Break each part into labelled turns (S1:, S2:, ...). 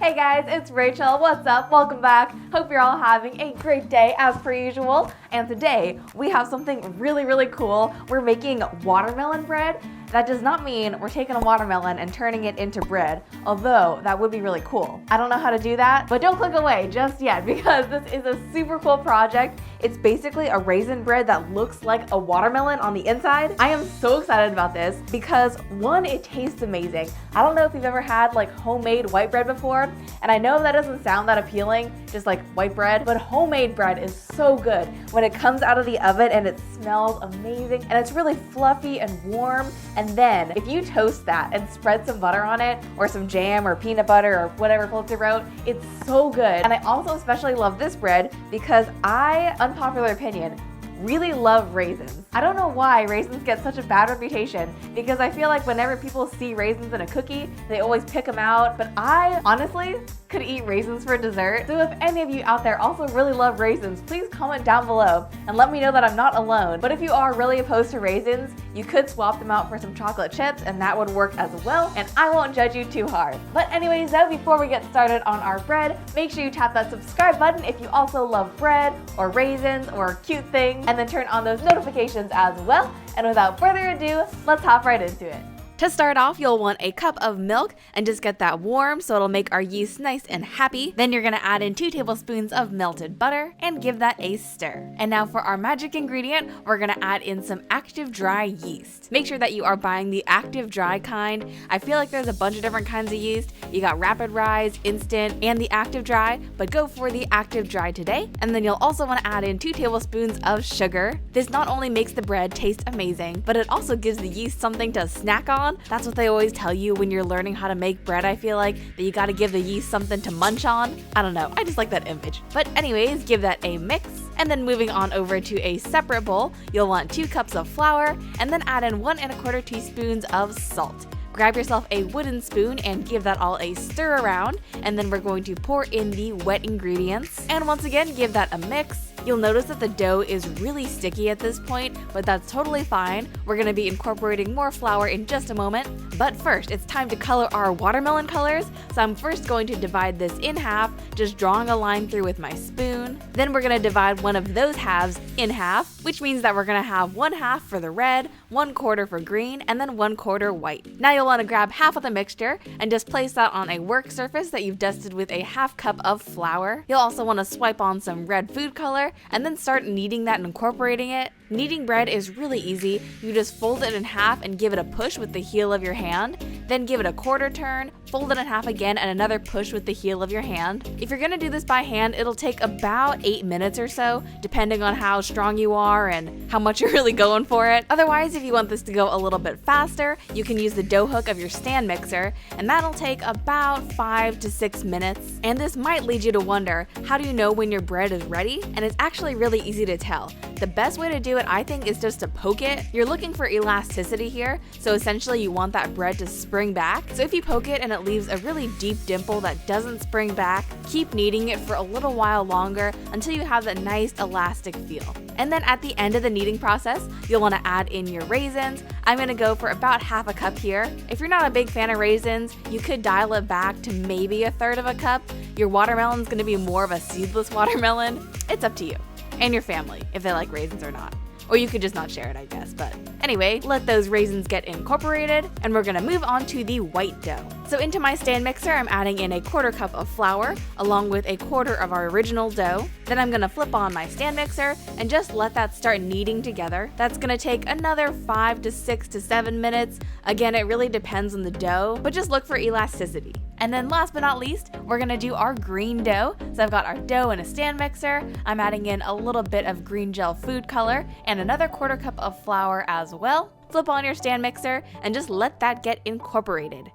S1: Hey guys, it's Rachel. What's up? Welcome back. Hope you're all having a great day as per usual. And today we have something really cool. We're making watermelon bread. That does not mean we're taking a watermelon and turning it into bread, although that would be really cool. I don't know how to do that, but don't click away just yet because this is a super cool project. It's basically a raisin bread that looks like a watermelon on the inside. I am so excited about this because one, it tastes amazing. I don't know if you've ever had like homemade white bread before, and I know that doesn't sound that appealing, just like white bread, but homemade bread is so good when it comes out of the oven and it smells amazing and it's really fluffy and warm. And then if you toast that and spread some butter on it or some jam or peanut butter or whatever floats your boat, it's so good. And I also especially love this bread because unpopular opinion, really love raisins. I don't know why raisins get such a bad reputation because I feel like whenever people see raisins in a cookie, they always pick them out, but I honestly could eat raisins for dessert. So if any of you out there also really love raisins, please comment down below and let me know that I'm not alone. But if you are really opposed to raisins, you could swap them out for some chocolate chips and that would work as well, and I won't judge you too hard. But anyways though, before we get started on our bread, make sure you tap that subscribe button if you also love bread or raisins or cute things, and then turn on those notifications as well. And without further ado, let's hop right into it. To start off, you'll want a cup of milk and just get that warm so it'll make our yeast nice and happy. Then you're gonna add in 2 tablespoons of melted butter and give that a stir. And now for our magic ingredient, we're gonna add in some active dry yeast. Make sure that you are buying the active dry kind. I feel like there's a bunch of different kinds of yeast. You got rapid rise, instant, and the active dry, but go for the active dry today. And then you'll also wanna add in 2 tablespoons of sugar. This not only makes the bread taste amazing, but it also gives the yeast something to snack on. That's what they always tell you when you're learning how to make bread, I feel like, that you gotta give the yeast something to munch on. I don't know, I just like that image. But anyways, give that a mix. And then moving on over to a separate bowl, you'll want 2 cups of flour and then add in 1 1/4 teaspoons of salt. Grab yourself a wooden spoon and give that all a stir around, and then we're going to pour in the wet ingredients. And once again, give that a mix. You'll notice that the dough is really sticky at this point, but that's totally fine. We're gonna be incorporating more flour in just a moment. But first, it's time to color our watermelon colors. So I'm first going to divide this in half, just drawing a line through with my spoon. Then we're gonna divide one of those halves in half, which means that we're gonna have 1/2 for the red, 1/4 for green, and then 1/4 white. Now you'll wanna grab half of the mixture and just place that on a work surface that you've dusted with a 1/2 cup of flour. You'll also wanna swipe on some red food color and then start kneading that and incorporating it. Kneading bread is really easy. You just fold it in half and give it a push with the heel of your hand. Then give it a 1/4 turn, fold it in half again, and another push with the heel of your hand. If you're gonna do this by hand, it'll take about 8 minutes or so, depending on how strong you are and how much you're really going for it. Otherwise, if you want this to go a little bit faster, you can use the dough hook of your stand mixer, and that'll take about 5 to 6 minutes. And this might lead you to wonder, how do you know when your bread is ready? And it's actually really easy to tell. The best way to do it, I think, is just to poke it. You're looking for elasticity here, so essentially you want that bread to spring back. So if you poke it and it leaves a really deep dimple that doesn't spring back, keep kneading it for a little while longer until you have that nice elastic feel. And then at the end of the kneading process, you'll want to add in your raisins. I'm going to go for about 1/2 a cup here. If you're not a big fan of raisins, you could dial it back to maybe 1/3 of a cup. Your watermelon's going to be more of a seedless watermelon. It's up to you and your family if they like raisins or not. Or you could just not share it, I guess. But anyway, let those raisins get incorporated, and we're gonna move on to the white dough. So into my stand mixer, I'm adding in a 1/4 cup of flour, along with a 1/4 of our original dough. Then I'm gonna flip on my stand mixer and just let that start kneading together. That's gonna take another 5 to 6 to 7 minutes. Again, it really depends on the dough, but just look for elasticity. And then last but not least, we're gonna do our green dough. So I've got our dough in a stand mixer. I'm adding in a little bit of green gel food color and another 1/4 cup of flour as well. Flip on your stand mixer and just let that get incorporated.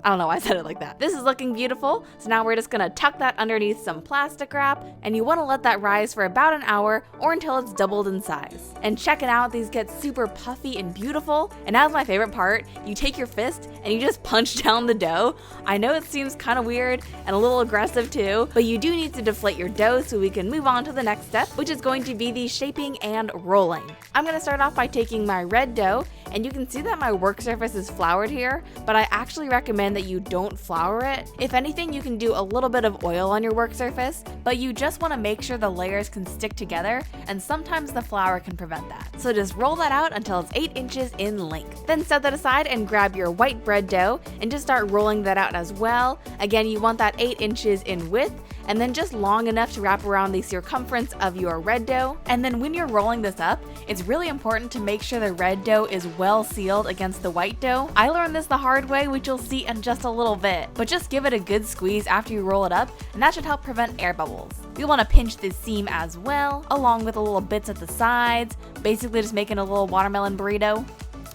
S1: I don't know why I said it like that. This is looking beautiful, so now we're just gonna tuck that underneath some plastic wrap, and you wanna let that rise for about an hour or until it's doubled in size. And check it out, these get super puffy and beautiful. And now's my favorite part, you take your fist and you just punch down the dough. I know it seems kind of weird and a little aggressive too, but you do need to deflate your dough so we can move on to the next step, which is going to be the shaping and rolling. I'm gonna start off by taking my red dough and you can see that my work surface is floured here, but I actually recommend that you don't flour it. If anything, you can do a little bit of oil on your work surface, but you just want to make sure the layers can stick together, and sometimes the flour can prevent that. So just roll that out until it's 8 inches in length. Then set that aside and grab your white bread dough and just start rolling that out as well. Again, you want that 8 inches in width, and then just long enough to wrap around the circumference of your red dough. And then when you're rolling this up, it's really important to make sure the red dough is well sealed against the white dough. I learned this the hard way, which you'll see in just a little bit, but just give it a good squeeze after you roll it up, and that should help prevent air bubbles. You'll want to pinch this seam as well, along with the little bits at the sides, basically just making a little watermelon burrito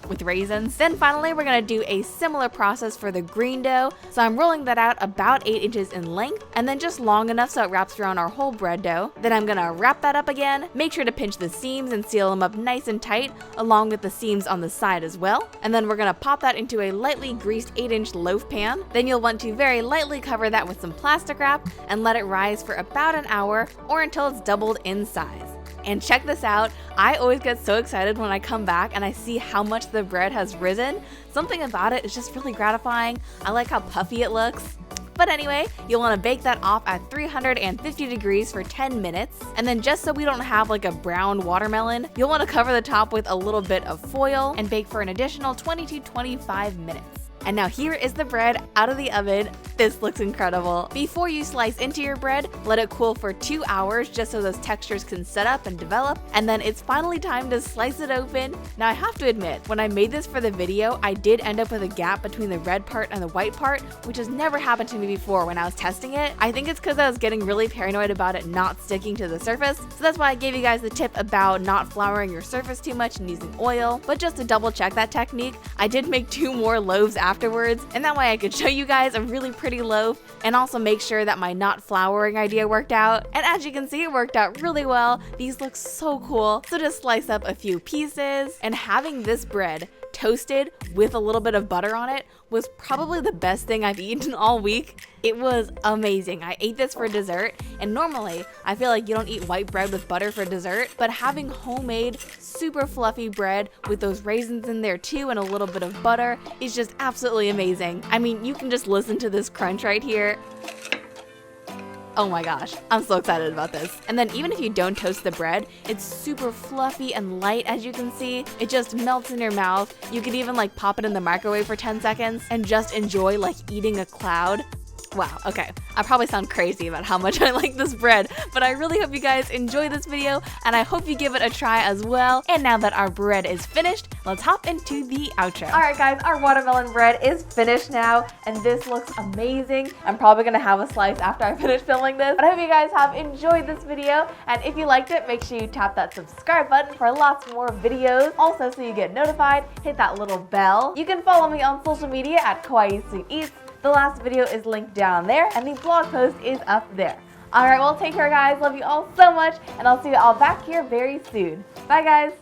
S1: with raisins. Then finally, we're gonna do a similar process for the green dough. So I'm rolling that out about 8 inches in length, and then just long enough so it wraps around our whole bread dough. Then I'm gonna wrap that up again, make sure to pinch the seams and seal them up nice and tight, along with the seams on the side as well. And then we're gonna pop that into a lightly greased 8-inch loaf pan. Then you'll want to very lightly cover that with some plastic wrap and let it rise for about an hour or until it's doubled in size. And check this out, I always get so excited when I come back and I see how much the bread has risen. Something about it is just really gratifying. I like how puffy it looks. But anyway, you'll want to bake that off at 350 degrees for 10 minutes. And then just so we don't have like a brown watermelon, you'll want to cover the top with a little bit of foil and bake for an additional 20 to 25 minutes. And now here is the bread out of the oven. This looks incredible. Before you slice into your bread, let it cool for 2 hours just so those textures can set up and develop. And then it's finally time to slice it open. Now I have to admit, when I made this for the video, I did end up with a gap between the red part and the white part, which has never happened to me before when I was testing it. I think it's because I was getting really paranoid about it not sticking to the surface. So that's why I gave you guys the tip about not flouring your surface too much and using oil. But just to double check that technique, I did make 2 more loaves afterwards, and that way I could show you guys a really pretty loaf and also make sure that my not flouring idea worked out. And as you can see, it worked out really well. These look so cool. So just slice up a few pieces, and having this bread toasted with a little bit of butter on it was probably the best thing I've eaten all week. It was amazing. I ate this for dessert, and normally I feel like you don't eat white bread with butter for dessert, but having homemade super fluffy bread with those raisins in there too and a little bit of butter is just absolutely amazing. I mean, you can just listen to this crunch right here. Oh my gosh, I'm so excited about this. And then even if you don't toast the bread, it's super fluffy and light, as you can see. It just melts in your mouth. You could even like pop it in the microwave for 10 seconds and just enjoy like eating a cloud. Wow, okay. I probably sound crazy about how much I like this bread, but I really hope you guys enjoy this video, and I hope you give it a try as well. And now that our bread is finished, let's hop into the outro. All right, guys, our watermelon bread is finished now, and this looks amazing. I'm probably gonna have a slice after I finish filming this, but I hope you guys have enjoyed this video, and if you liked it, make sure you tap that subscribe button for lots more videos. Also, so you get notified, hit that little bell. You can follow me on social media at kawaiisweetworld. The last video is linked down there, and the blog post is up there. Alright, well, take care, guys. Love you all so much, and I'll see you all back here very soon. Bye, guys.